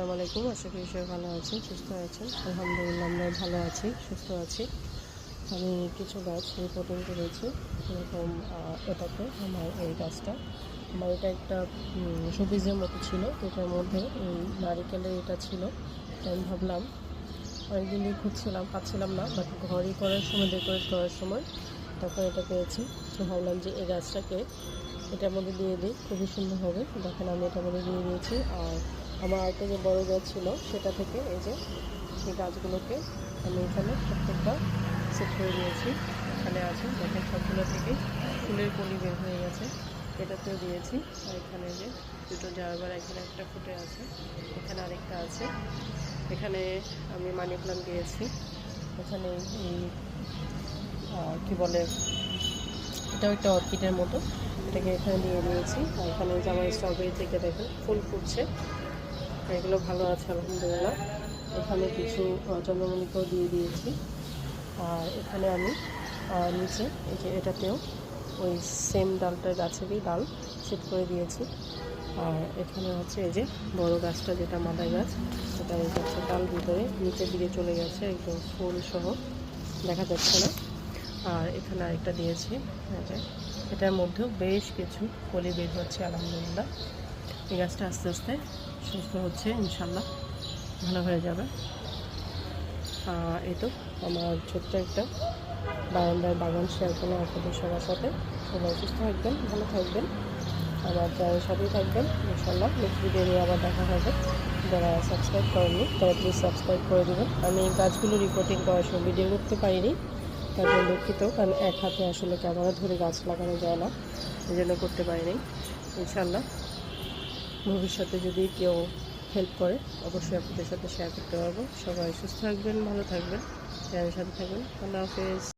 আসসালামু আলাইকুম। আশা করি সবাই ভালো আছেন, সুস্থ আছেন। আলহামদুলিল্লাহ আমরা ভালো আছি, সুস্থ আছি। আমি কিছু গাছ রিপোর্টিং করেছি। এরকম এটাতে আমার এই গাছটা আমার এটা একটা শোপিসের মতো ছিল। এটার মধ্যে এই নারিকেলের এটা ছিল। আমি ভাবলাম অনেকদিন দিয়ে খুঁজছিলাম, পাচ্ছিলাম না, বাট ঘরই করার সময়, ডেকোরেট করার সময় তখন এটা পেয়েছি। তো ভাবলাম যে এই গাছটাকে এটার মধ্যে দিয়ে দিই, খুবই সুন্দর হবে। দেখেন আমি এটার মধ্যে দিয়ে দিয়েছি। আর আমার একটা যে বড় গাছ ছিল সেটা থেকে এই যে এই গাছগুলোকে আমি এখানে প্রত্যেকটা সেট করে দিয়েছি। এখানে আছে দেখেন সবগুলো থেকে ফুলের কলি বের হয়ে গেছে, এটাতেও দিয়েছি। আর এখানে যে দুটো জারবার, এখানে একটা ফুটে আছে, এখানে আরেকটা আছে। এখানে আমি মানি প্লান্ট দিয়েছি। এখানে এই কী বলে, এটাও একটা অর্কিডের মতো, এটাকে এখানে দিয়ে দিয়েছি। আর এখানে যে আমার স্ট্রবেরি থেকে দেখেন ফুল ফুটছে, এগুলো ভালো আছে আলহামদুলিল্লাহ। এখানে কিছু চন্দ্রমল্লিকাও দিয়ে দিয়েছি। আর এখানে আমি নিচে এই যে এটাতেও ওই সেম ডালটার গাছেরই ডাল সেট করে দিয়েছি। আর এখানে হচ্ছে এই যে বড় গাছটা, যেটা মাদার গাছ, সেটা এই গাছের ডাল ভিতরে নিচের দিকে চলে গেছে, একদম ফুল সহ দেখা যাচ্ছে না। আর এখানে আরেকটা দিয়েছি, এটার মধ্যেও বেশ কিছু কলি বের হচ্ছে আলহামদুলিল্লাহ। এই গাছটা আস্তে আস্তে সুস্থ হচ্ছে, ইনশাল্লাহ ভালো হয়ে যাবে। এই তো আমার ছোট্ট একটা বারান্দার বাগান শেয়ার করলাম আপনাদের সবার সাথে। সবাই সুস্থ থাকবেন, ভালো থাকবেন, আমার চ্যানেলের সাথেই থাকবেন। ইনশাল্লাহ নেক্সট ভিডিও নিয়ে আবার দেখা হবে। যারা সাবস্ক্রাইব করেননি তারা প্লিজ সাবস্ক্রাইব করে দেবেন। আমি গাছগুলো রিপোর্টিং করার সময় ভিডিও করতে পারিনি, তার জন্য দুঃখিত, কারণ এক হাতে আসলে ক্যামেরা ধরে গাছ লাগানো যায় না, এই জন্য করতে পারিনি। ইনশাল্লাহ ভবিষ্যতে যদি কেউ হেল্প করে অবশ্যই আপনাদের সাথে শেয়ার করতে পারবো। সবাই সুস্থ থাকবেন, ভালো থাকবেন, চ্যানেলের সাথে থাকবেন। আল্লাহ হাফেজ।